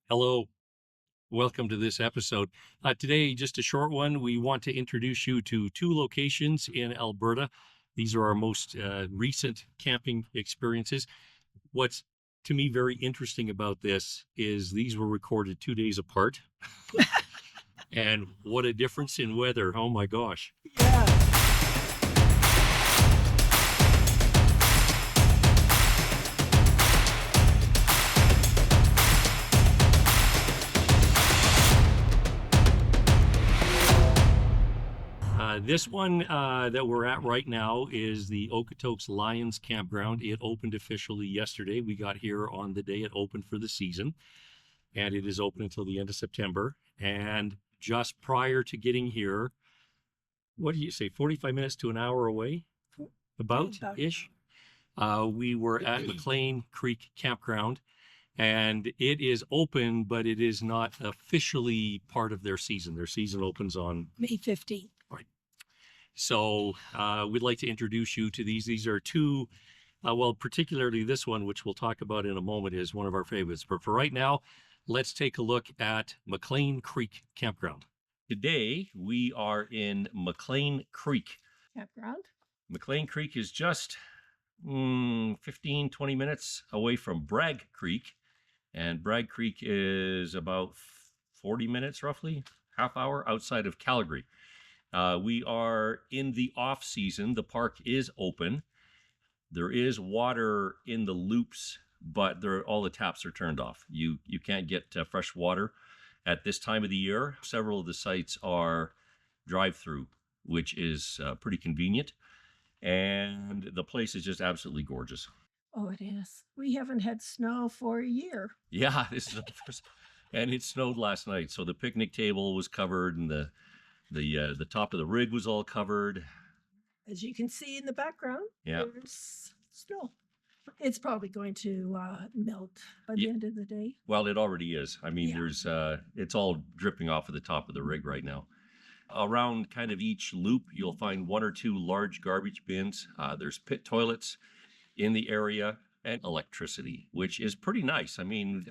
Hello, welcome to this episode. Today, just a short one. We want to introduce you to two locations in Alberta. These are our most recent camping experiences. What's to me very interesting about this is these were recorded 2 days apart. And what a difference in weather. Oh my gosh. Yeah. This one that we're at right now is the Okotoks Lions Campground. It opened officially yesterday. We got here on the day it opened for the season, and it is open until the end of September. And just prior to getting here, what do you say, 45 minutes to an hour away, about-ish? We were at McLean Creek Campground, and it is open, but it is not officially part of their season. Their season opens on May 15th. Right. So we'd like to introduce you to these. These are two, well, particularly this one, which we'll talk about in a moment, is one of our favorites. But for right now, let's take a look at McLean Creek Campground. Today, we are in McLean Creek. Campground. McLean Creek is just 15, 20 minutes away from Bragg Creek. And Bragg Creek is about 40 minutes, roughly, half hour outside of Calgary. We are in the off season. The park is open. There is water in the loops, but all the taps are turned off. You can't get fresh water at this time of the year. Several of the sites are drive-through, which is pretty convenient. And the place is just absolutely gorgeous. Oh, it is. We haven't had snow for a year. Yeah, this is the first, and it snowed last night. So the picnic table was covered, and the top of the rig was all covered. As you can see in the background, Yeah. there's snow. It's probably going to melt by the end of the day. Well, it already is. I mean, Yeah. it's all dripping off of the top of the rig right now. Around kind of each loop, you'll find one or two large garbage bins. There's pit toilets in the area and electricity, which is pretty nice. I mean,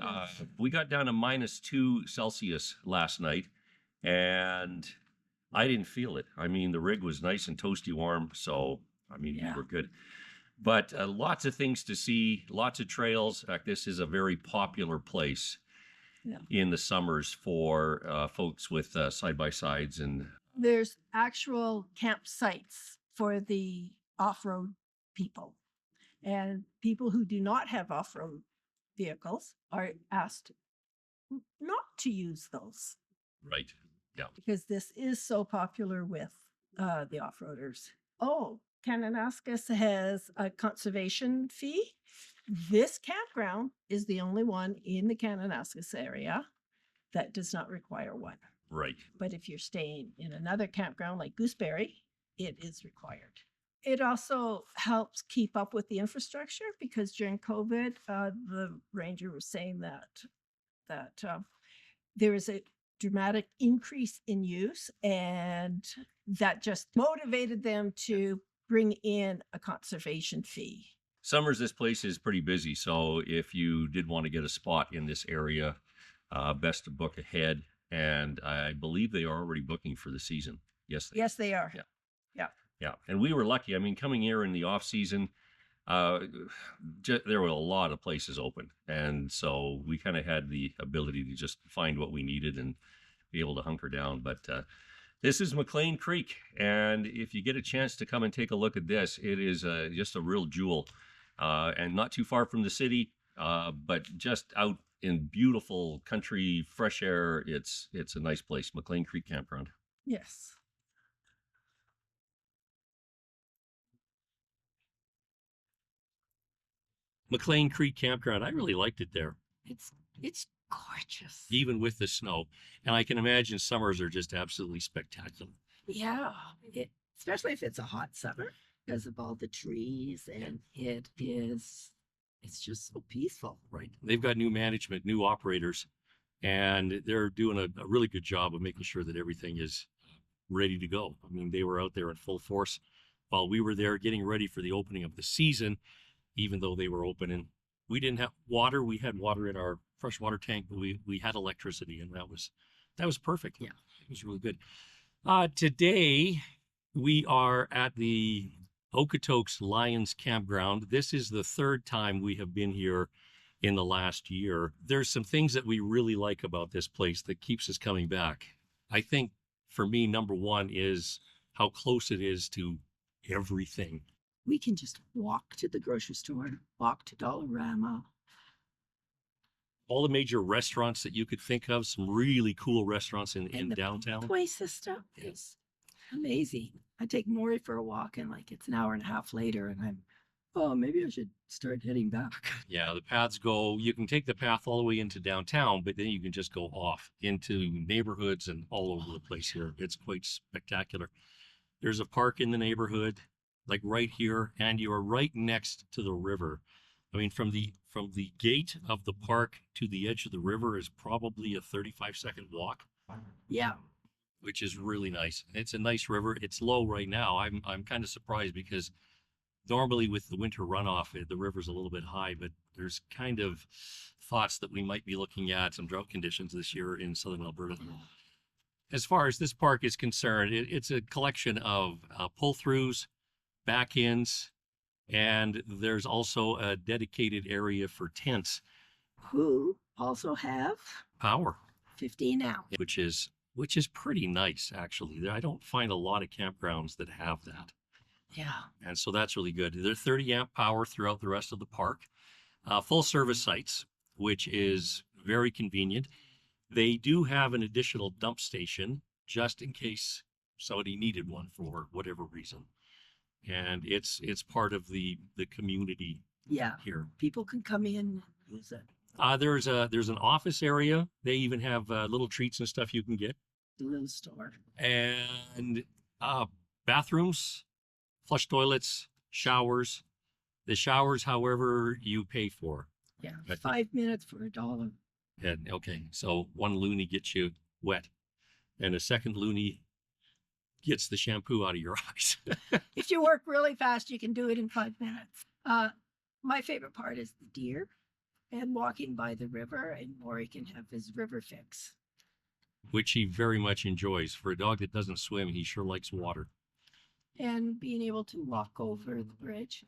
we got down to -2 Celsius last night, and I didn't feel it. I mean, the rig was nice and toasty warm, so I mean, we were good. But lots of things to see, lots of trails. In fact, this is a very popular place in the summers for folks with side-by-sides. And There's actual campsites for the off-road people. And people who do not have off-road vehicles are asked not to use those. Right. Yeah. Because this is so popular with the off-roaders. Oh, Kananaskis has a conservation fee. This campground is the only one in the Kananaskis area that does not require one. Right. But if you're staying in another campground like Gooseberry, it is required. It also helps keep up with the infrastructure because during COVID, the ranger was saying that there is a dramatic increase in use, and that just motivated them to bring in a conservation fee. Summers, this place is pretty busy. So if you did want to get a spot in this area, best to book ahead. And I believe they are already booking for the season. Yes, they are. Yeah. Yeah. Yeah. And we were lucky. I mean, coming here in the off season, there were a lot of places open. And so we kind of had the ability to just find what we needed and be able to hunker down. But this is McLean Creek. And if you get a chance to come and take a look at this, it is just a real jewel. And not too far from the city, but just out in beautiful country, fresh air. It's a nice place, McLean Creek Campground. Yes. McLean Creek Campground. I really liked it there, It's gorgeous. even with the snow. And I can imagine summers are just absolutely spectacular. Yeah. Especially if it's a hot summer because of all the trees, and it's just so peaceful. Right. They've got new management, new operators, and they're doing a really good job of making sure that everything is ready to go. I mean, they were out there in full force while we were there getting ready for the opening of the season, even though they were open. And we didn't have water. We had water in our freshwater tank, but we had electricity, and that was perfect. Yeah. It was really good. Today we are at the Okotoks Lions Campground. This is the third time we have been here in the last year. There's some things that we really like about this place that keeps us coming back. I think for me, number one is how close it is to everything. We can just walk to the grocery store, walk to Dollarama. All the major restaurants that you could think of, some really cool restaurants in And the downtown. Place system is amazing. I take Morrie for a walk and like it's an hour and a half later and maybe I should start heading back. Yeah, the paths go, you can take the path all the way into downtown, but then you can just go off into neighborhoods and all over the place here. It's quite spectacular. There's a park in the neighborhood, like right here, and you are right next to the river. I mean, from the gate of the park to the edge of the river is probably a 35-second walk. Yeah. Which is really nice. It's a nice river. It's low right now. I'm kind of surprised because normally with the winter runoff, the river's a little bit high, but there's kind of thoughts that we might be looking at some drought conditions this year in southern Alberta. As far as this park is concerned, it's a collection of pull-throughs, back-ends, and there's also a dedicated area for tents. Who also have Power. 15 now. Which is pretty nice, actually. I don't find a lot of campgrounds that have that. Yeah. And so that's really good. They're 30 amp power throughout the rest of the park. Full service sites, which is very convenient. They do have an additional dump station just in case somebody needed one for whatever reason. And it's part of the community here. People can come in and use it. There's an office area. They even have little treats and stuff you can get. The little store. And bathrooms, flush toilets, showers. The showers, however, you pay for. Yeah. But- 5 minutes for $1. And okay, so one loonie gets you wet, and a second loonie gets the shampoo out of your eyes. If you work really fast, you can do it in 5 minutes. My favorite part is the deer and walking by the river, and Morrie can have his river fix. Which he very much enjoys. For a dog that doesn't swim, he sure likes water. And being able to walk over the bridge.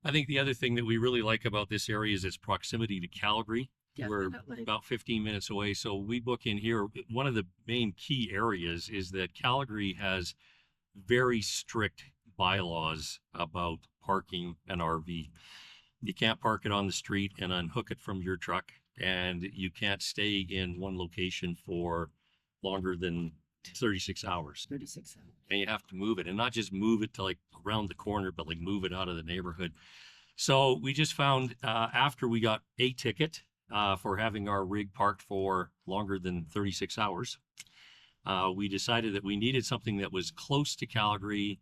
I think the other thing that we really like about this area is its proximity to Calgary. We're Definitely. about 15 minutes away, so we book in here. One of the main key areas is that Calgary has very strict bylaws about parking an RV. You can't park it on the street and unhook it from your truck, and you can't stay in one location for longer than 36 hours. 36 hours. And you have to move it, and not just move it to like around the corner, but like move it out of the neighborhood. So we just found after we got a ticket for having our rig parked for longer than 36 hours, we decided that we needed something that was close to Calgary,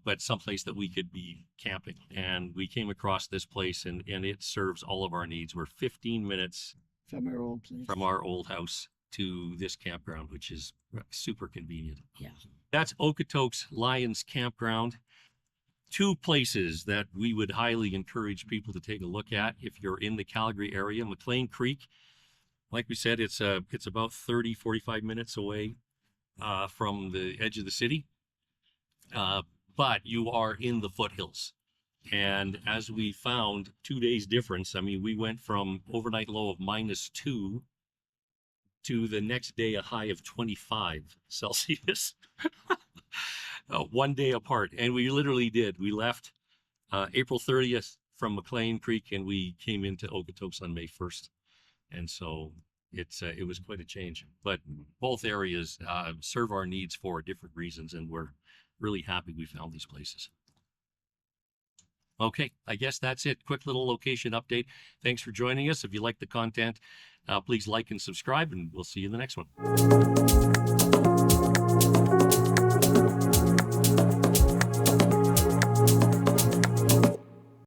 but someplace that we could be camping. And we came across this place, and it serves all of our needs. We're 15 minutes From our old place. from our old house to this campground, which is super convenient. Yeah. That's Okotoks Lions Campground. Two places that we would highly encourage people to take a look at if you're in the Calgary area. McLean Creek, like we said, it's about 45 minutes away from the edge of the city. But you are in the foothills. And as we found, 2 days difference. I mean, we went from overnight low of -2 to the next day a high of 25 Celsius. 1 day apart. And we literally did. We left April 30th from McLean Creek, and we came into Okotoks on May 1st. And so it was quite a change. But both areas serve our needs for different reasons, and we're really happy we found these places. Okay, I guess that's it. Quick little location update. Thanks for joining us. If you like the content, please like and subscribe, and we'll see you in the next one.